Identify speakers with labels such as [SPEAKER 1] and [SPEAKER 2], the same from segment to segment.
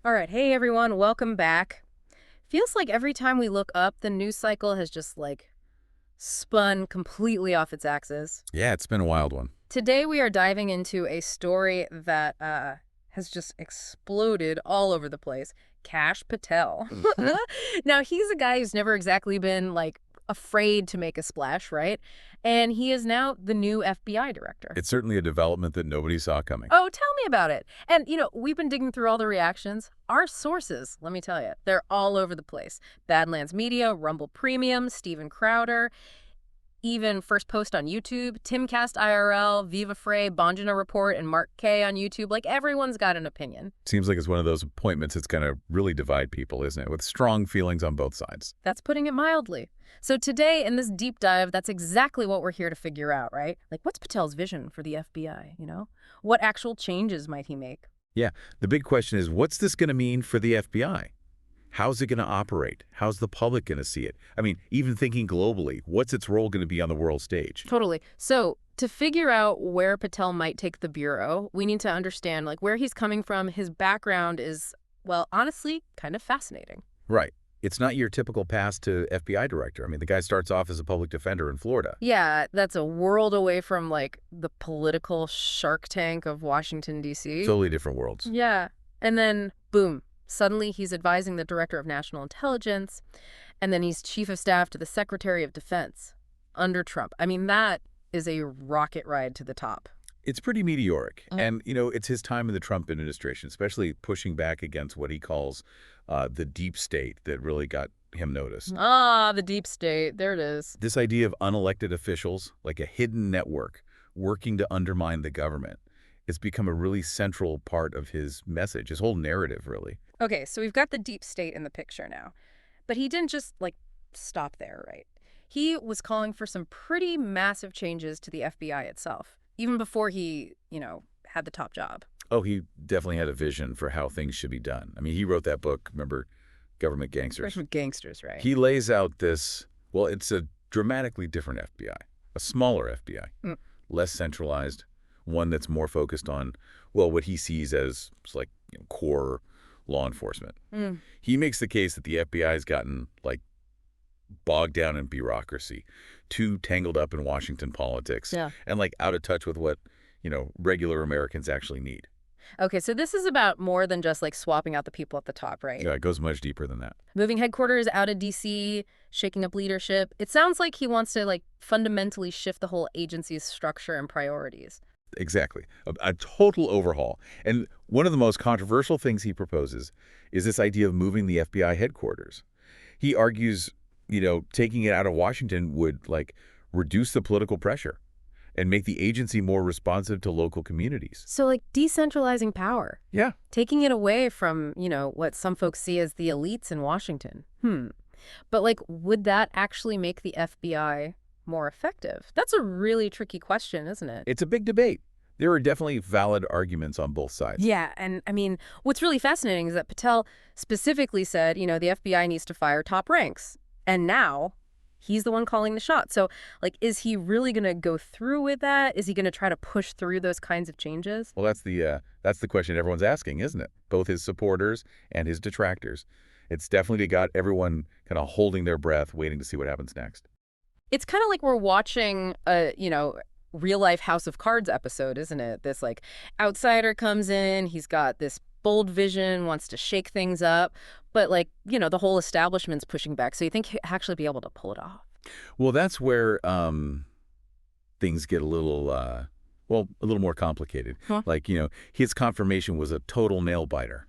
[SPEAKER 1] All right, hey everyone, welcome back. Feels like every time we look up, the news cycle has just spun completely off its axis.
[SPEAKER 2] Yeah, it's been a wild one.
[SPEAKER 1] Today we are diving into a story that has just exploded all over the place. Kash Patel. Now, he's a guy who's never exactly been afraid to make a splash, right? And he is now the new FBI director.
[SPEAKER 2] It's certainly a development that nobody saw coming.
[SPEAKER 1] Oh, tell me about it. And, we've been digging through all the reactions. Our sources, let me tell you, they're all over the place. Badlands Media, Rumble Premium, Steven Crowder, even First Post on YouTube, Timcast IRL, Viva Frey, Bongina Report, and Mark K on YouTube. Everyone's got an opinion.
[SPEAKER 2] Seems like it's one of those appointments that's going to really divide people, isn't it? With strong feelings on both sides.
[SPEAKER 1] That's putting it mildly. So today, in this deep dive, that's exactly what we're here to figure out, right? What's Patel's vision for the FBI? What actual changes might he make?
[SPEAKER 2] Yeah, the big question is, what's this going to mean for the FBI? How's it going to operate? How's the public going to see it? I mean, even thinking globally, what's its role going to be on the world stage?
[SPEAKER 1] Totally. So to figure out where Patel might take the Bureau, we need to understand where he's coming from. His background is, well, honestly, kind of fascinating.
[SPEAKER 2] Right. It's not your typical path to FBI director. I mean, the guy starts off as a public defender in Florida.
[SPEAKER 1] Yeah, that's a world away from the political shark tank of Washington, D.C.
[SPEAKER 2] Totally different worlds.
[SPEAKER 1] Yeah. And then, boom, suddenly he's advising the Director of National Intelligence, and then he's Chief of Staff to the Secretary of Defense under Trump. I mean, that is a rocket ride to the top.
[SPEAKER 2] It's pretty meteoric. And, it's his time in the Trump administration, especially pushing back against what he calls the deep state that really got him noticed.
[SPEAKER 1] Ah, the deep state. There it is.
[SPEAKER 2] This idea of unelected officials, like a hidden network, working to undermine the government, it's become a really central part of his message, his whole narrative, really.
[SPEAKER 1] Okay, so we've got the deep state in the picture now. But he didn't just, stop there, right? He was calling for some pretty massive changes to the FBI itself, even before he, had the top job.
[SPEAKER 2] Oh, he definitely had a vision for how things should be done. I mean, he wrote that book, remember, Government Gangsters?
[SPEAKER 1] Government Gangsters, right?
[SPEAKER 2] He lays out this, well, it's a dramatically different FBI, a smaller FBI, less centralized, one that's more focused on, well, what he sees as core law enforcement. He makes the case that the FBI has gotten, bogged down in bureaucracy, too tangled up in Washington politics,
[SPEAKER 1] Yeah.
[SPEAKER 2] and, out of touch with what, regular Americans actually need.
[SPEAKER 1] Okay, so this is about more than just swapping out the people at the top, right?
[SPEAKER 2] Yeah, it goes much deeper than that.
[SPEAKER 1] Moving headquarters out of D.C., shaking up leadership. It sounds like he wants to fundamentally shift the whole agency's structure and priorities.
[SPEAKER 2] Exactly. A total overhaul. And one of the most controversial things he proposes is this idea of moving the FBI headquarters. He argues, taking it out of Washington would, reduce the political pressure and make the agency more responsive to local communities.
[SPEAKER 1] So decentralizing power.
[SPEAKER 2] Yeah.
[SPEAKER 1] Taking it away from, what some folks see as the elites in Washington. But would that actually make the FBI more effective? That's a really tricky question, isn't it?
[SPEAKER 2] It's a big debate. There are definitely valid arguments on both sides.
[SPEAKER 1] Yeah, and I mean, what's really fascinating is that Patel specifically said, the FBI needs to fire top ranks. And now he's the one calling the shots. So, is he really going to go through with that? Is he going to try to push through those kinds of changes?
[SPEAKER 2] Well, that's the question everyone's asking, isn't it? Both his supporters and his detractors. It's definitely got everyone kind of holding their breath, waiting to see what happens next.
[SPEAKER 1] It's kind of like we're watching a, real life House of Cards episode, isn't it? This outsider comes in, he's got this bold vision, wants to shake things up, but the whole establishment's pushing back. So you think he'll actually be able to pull it off?
[SPEAKER 2] Well, that's where things get a little, a little more complicated.
[SPEAKER 1] Huh?
[SPEAKER 2] His confirmation was a total nail biter.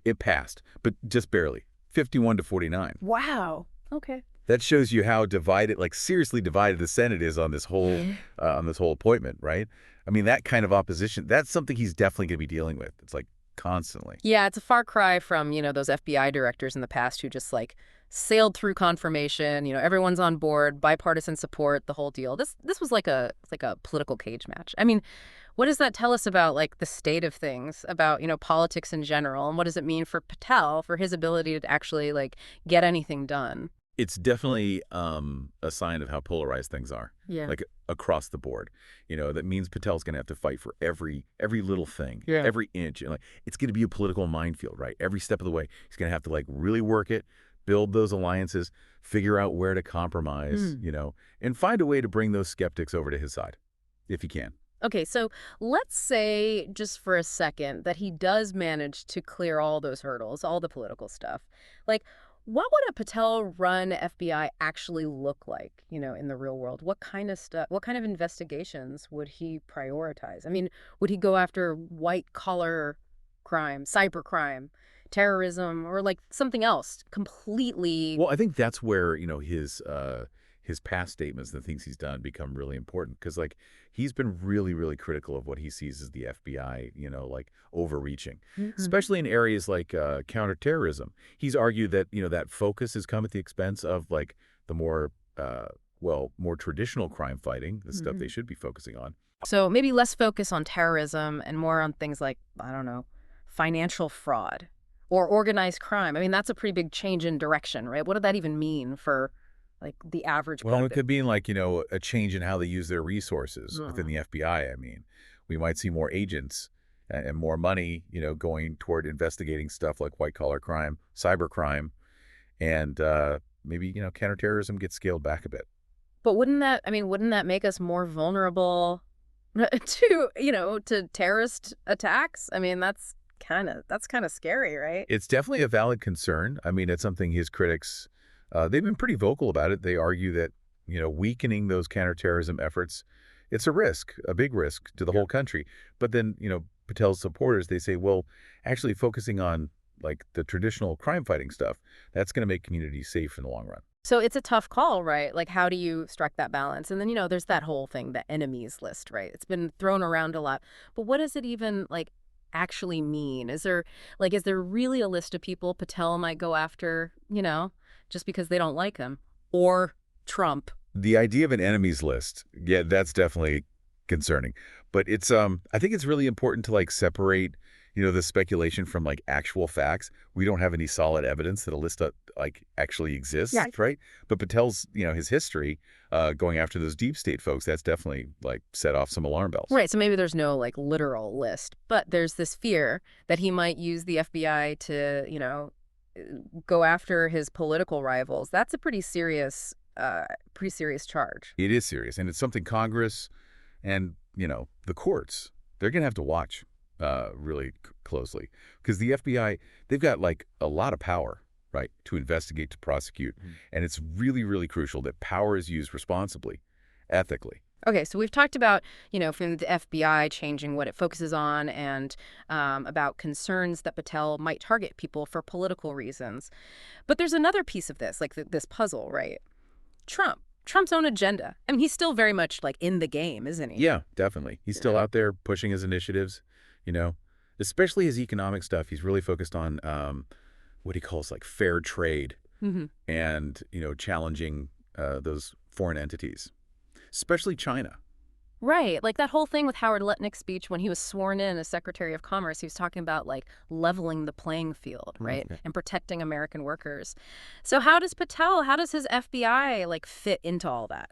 [SPEAKER 2] It passed, but just barely, 51-49.
[SPEAKER 1] Wow. Okay.
[SPEAKER 2] That shows you how divided, seriously divided the Senate is on this whole appointment, right? I mean, that kind of opposition, that's something he's definitely going to be dealing with. It's constantly.
[SPEAKER 1] Yeah, it's a far cry from, those FBI directors in the past who just sailed through confirmation, everyone's on board, bipartisan support, the whole deal. This was like a political cage match. I mean, what does that tell us about the state of things, about, politics in general, and what does it mean for Patel, for his ability to actually get anything done?
[SPEAKER 2] It's definitely a sign of how polarized things are.
[SPEAKER 1] Yeah.
[SPEAKER 2] across the board. That means Patel's going to have to fight for every little thing,
[SPEAKER 1] Yeah.
[SPEAKER 2] every inch. And it's going to be a political minefield, right? Every step of the way, he's going to have to really work it, build those alliances, figure out where to compromise, and find a way to bring those skeptics over to his side, if he can.
[SPEAKER 1] Okay, so let's say, just for a second, that he does manage to clear all those hurdles, all the political stuff. Like, what would a Patel-run FBI actually look like, in the real world? What kind of stuff, what kind of investigations would he prioritize? I mean, would he go after white-collar crime, cybercrime, terrorism, or something else completely?
[SPEAKER 2] Well, I think that's where, his past statements and the things he's done become really important because, he's been really, really critical of what he sees as the FBI, overreaching, especially in areas like counterterrorism. He's argued that, that focus has come at the expense of, the more, more traditional crime fighting, the stuff they should be focusing on.
[SPEAKER 1] So maybe less focus on terrorism and more on things like, I don't know, financial fraud or organized crime. I mean, that's a pretty big change in direction, right? What did that even mean for the average
[SPEAKER 2] Well, it
[SPEAKER 1] public?
[SPEAKER 2] could mean a change in how they use their resources within the FBI. I mean, we might see more agents and more money, going toward investigating stuff like white-collar crime, cybercrime, and maybe, counterterrorism gets scaled back a bit.
[SPEAKER 1] But wouldn't that make us more vulnerable to terrorist attacks? I mean, that's kind of scary, right?
[SPEAKER 2] It's definitely a valid concern. I mean, it's something his critics, they've been pretty vocal about it. They argue that, weakening those counterterrorism efforts, it's a risk, a big risk to the whole country. But then, Patel's supporters, they say, well, actually focusing on the traditional crime fighting stuff, that's going to make communities safe in the long run.
[SPEAKER 1] So it's a tough call, right? How do you strike that balance? And then, there's that whole thing, the enemies list, right? It's been thrown around a lot. But what does it even actually mean? Is there really a list of people Patel might go after, just because they don't like him? Or Trump?
[SPEAKER 2] The idea of an enemies list, yeah, that's definitely concerning. But it's I think it's really important to separate, the speculation from actual facts. We don't have any solid evidence that a list actually exists,
[SPEAKER 1] Yeah.
[SPEAKER 2] right? But Patel's, his history going after those deep state folks, that's definitely set off some alarm bells.
[SPEAKER 1] Right, so maybe there's no literal list, but there's this fear that he might use the FBI to, go after his political rivals. That's a pretty serious charge.
[SPEAKER 2] It is serious, and it's something Congress and, the courts, they're going to have to watch really closely because the FBI, they've got a lot of power, right, to investigate, to prosecute, and it's really, really crucial that power is used responsibly, ethically.
[SPEAKER 1] Okay, so we've talked about, from the FBI changing what it focuses on and about concerns that Patel might target people for political reasons. But there's another piece of this, this puzzle, right? Trump's own agenda. I mean, he's still very much in the game, isn't he?
[SPEAKER 2] Yeah, definitely. He's still out there pushing his initiatives, especially his economic stuff. He's really focused on what he calls fair trade and, challenging those foreign entities, especially China.
[SPEAKER 1] Right. That whole thing with Howard Lutnick's speech when he was sworn in as Secretary of Commerce, he was talking about leveling the playing field, right? And protecting American workers. So how does his FBI fit into all that?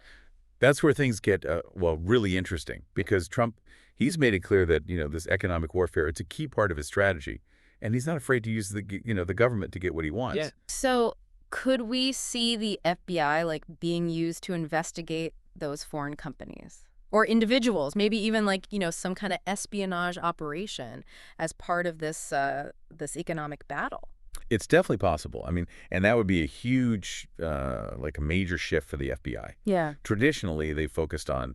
[SPEAKER 2] That's where things get, really interesting because Trump, he's made it clear that, this economic warfare, it's a key part of his strategy. And he's not afraid to use the government to get what he wants.
[SPEAKER 1] Yeah. So could we see the FBI being used to investigate those foreign companies? Or individuals, maybe even some kind of espionage operation as part of this economic battle.
[SPEAKER 2] It's definitely possible. I mean, and that would be a huge, a major shift for the FBI.
[SPEAKER 1] Yeah.
[SPEAKER 2] Traditionally, they focused on,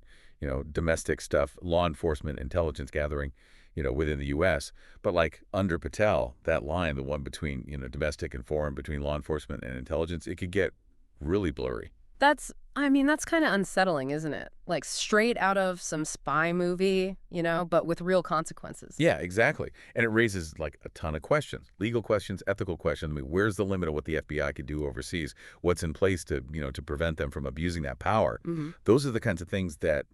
[SPEAKER 2] domestic stuff, law enforcement, intelligence gathering, within the U.S. But under Patel, that line, the one between, domestic and foreign, between law enforcement and intelligence, it could get really blurry.
[SPEAKER 1] That's kind of unsettling, isn't it? Straight out of some spy movie, but with real consequences.
[SPEAKER 2] Yeah, exactly. And it raises a ton of questions, legal questions, ethical questions. I mean, where's the limit of what the FBI could do overseas? What's in place to, to prevent them from abusing that power? Those are the kinds of things that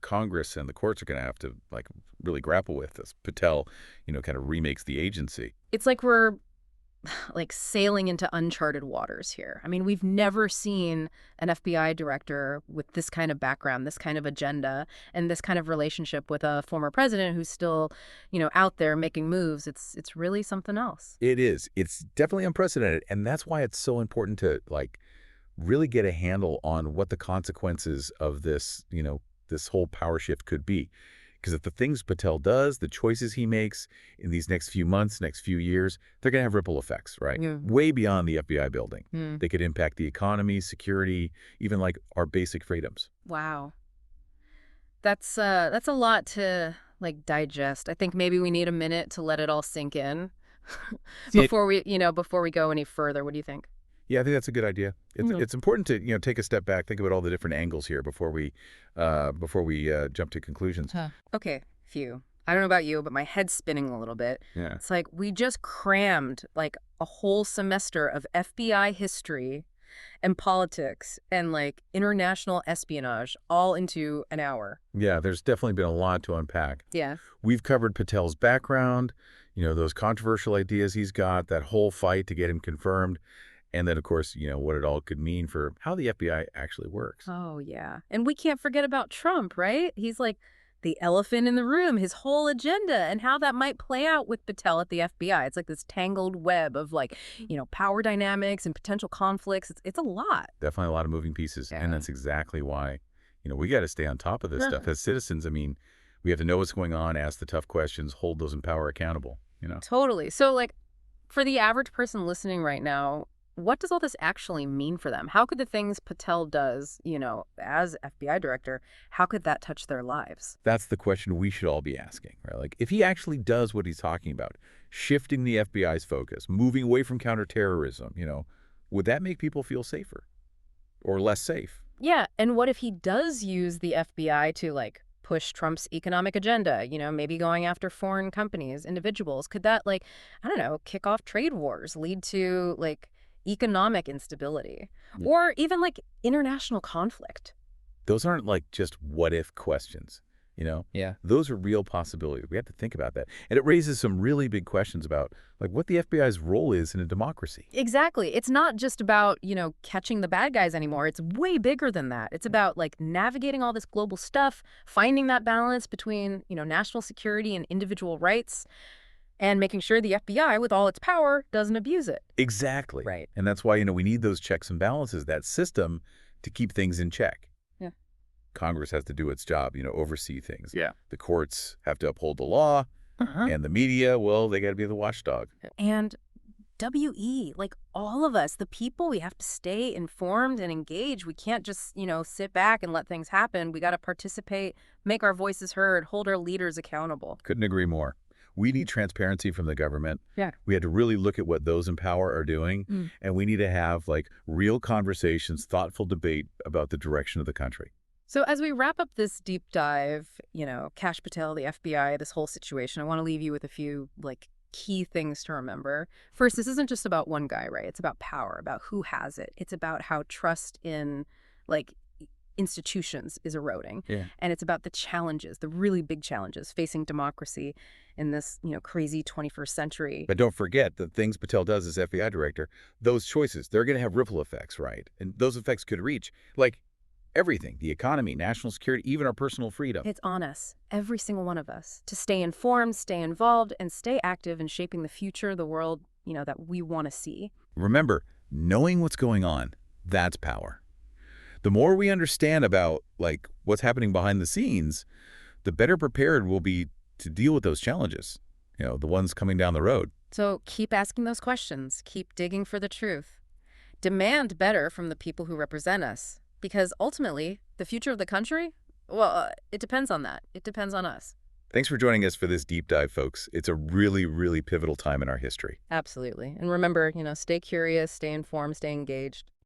[SPEAKER 2] Congress and the courts are going to have to really grapple with as Patel, kind of remakes the agency.
[SPEAKER 1] It's we're like sailing into uncharted waters here. I mean, we've never seen an FBI director with this kind of background, this kind of agenda, and this kind of relationship with a former president who's still, out there making moves. It's really something else.
[SPEAKER 2] It is. It's definitely unprecedented, and that's why it's so important to really get a handle on what the consequences of this, this whole power shift could be. Because if the things Patel does, the choices he makes in these next few months, next few years, they're going to have ripple effects, right?
[SPEAKER 1] Yeah.
[SPEAKER 2] Way beyond the FBI building.
[SPEAKER 1] Hmm.
[SPEAKER 2] They could impact the economy, security, even our basic freedoms.
[SPEAKER 1] Wow. That's a lot to digest. I think maybe we need a minute to let it all sink in before we go any further. What do you think?
[SPEAKER 2] Yeah, I think that's a good idea. It's
[SPEAKER 1] Mhm.
[SPEAKER 2] it's important to take a step back, think about all the different angles here before we jump to conclusions.
[SPEAKER 1] Huh. Okay, phew. I don't know about you, but my head's spinning a little bit.
[SPEAKER 2] Yeah.
[SPEAKER 1] It's like we just crammed a whole semester of FBI history and politics and international espionage all into an hour.
[SPEAKER 2] Yeah, there's definitely been a lot to unpack.
[SPEAKER 1] Yeah.
[SPEAKER 2] We've covered Patel's background, those controversial ideas he's got, that whole fight to get him confirmed, and then, of course, what it all could mean for how the FBI actually works.
[SPEAKER 1] Oh, yeah. And we can't forget about Trump, right? He's like the elephant in the room, his whole agenda, and how that might play out with Patel at the FBI. It's like this tangled web of power dynamics and potential conflicts. It's a lot.
[SPEAKER 2] Definitely a lot of moving pieces,
[SPEAKER 1] Yeah.
[SPEAKER 2] and that's exactly why, we got to stay on top of this stuff. As citizens, I mean, we have to know what's going on, ask the tough questions, hold those in power accountable.
[SPEAKER 1] Totally. So, for the average person listening right now, what does all this actually mean for them? How could the things Patel does, as FBI director, how could that touch their lives?
[SPEAKER 2] That's the question we should all be asking, right? If he actually does what he's talking about, shifting the FBI's focus, moving away from counterterrorism, would that make people feel safer or less safe?
[SPEAKER 1] Yeah, and what if he does use the FBI to push Trump's economic agenda, maybe going after foreign companies, individuals? Could that I don't know, kick off trade wars, lead to economic instability,
[SPEAKER 2] Yeah.
[SPEAKER 1] or even international conflict?
[SPEAKER 2] Those aren't just what if questions.
[SPEAKER 1] Yeah.
[SPEAKER 2] Those are real possibilities. We have to think about that. And it raises some really big questions about what the FBI's role is in a democracy.
[SPEAKER 1] Exactly. It's not just about, catching the bad guys anymore. It's way bigger than that. It's about navigating all this global stuff, finding that balance between, national security and individual rights, and making sure the FBI, with all its power, doesn't abuse it.
[SPEAKER 2] Exactly.
[SPEAKER 1] Right.
[SPEAKER 2] And that's why, we need those checks and balances, that system to keep things in check.
[SPEAKER 1] Yeah.
[SPEAKER 2] Congress has to do its job, oversee things.
[SPEAKER 1] Yeah.
[SPEAKER 2] The courts have to uphold the law, and the media, well, they got to be the watchdog.
[SPEAKER 1] And WE, all of us, the people, we have to stay informed and engaged. We can't just, sit back and let things happen. We got to participate, make our voices heard, hold our leaders accountable.
[SPEAKER 2] Couldn't agree more. We need transparency from the government.
[SPEAKER 1] Yeah.
[SPEAKER 2] We had to really look at what those in power are doing, and we need to have real conversations, thoughtful debate about the direction of the country.
[SPEAKER 1] So as we wrap up this deep dive, Kash Patel, the FBI, this whole situation, I want to leave you with a few key things to remember. First, this isn't just about one guy, right? It's about power, about who has it. It's about how trust in institutions is eroding.
[SPEAKER 2] Yeah.
[SPEAKER 1] And it's about the challenges, the really big challenges facing democracy in this, crazy 21st century.
[SPEAKER 2] But don't forget the things Patel does as FBI director, those choices, they're going to have ripple effects, right? And those effects could reach everything, the economy, national security, even our personal freedom.
[SPEAKER 1] It's on us, every single one of us, to stay informed, stay involved, and stay active in shaping the future, the world, that we want to see.
[SPEAKER 2] Remember, knowing what's going on, that's power. The more we understand about what's happening behind the scenes, the better prepared we'll be to deal with those challenges, the ones coming down the road.
[SPEAKER 1] So keep asking those questions. Keep digging for the truth. Demand better from the people who represent us. Because ultimately, the future of the country, well, it depends on that. It depends on us.
[SPEAKER 2] Thanks for joining us for this deep dive, folks. It's a really, really pivotal time in our history.
[SPEAKER 1] Absolutely. And remember, stay curious, stay informed, stay engaged.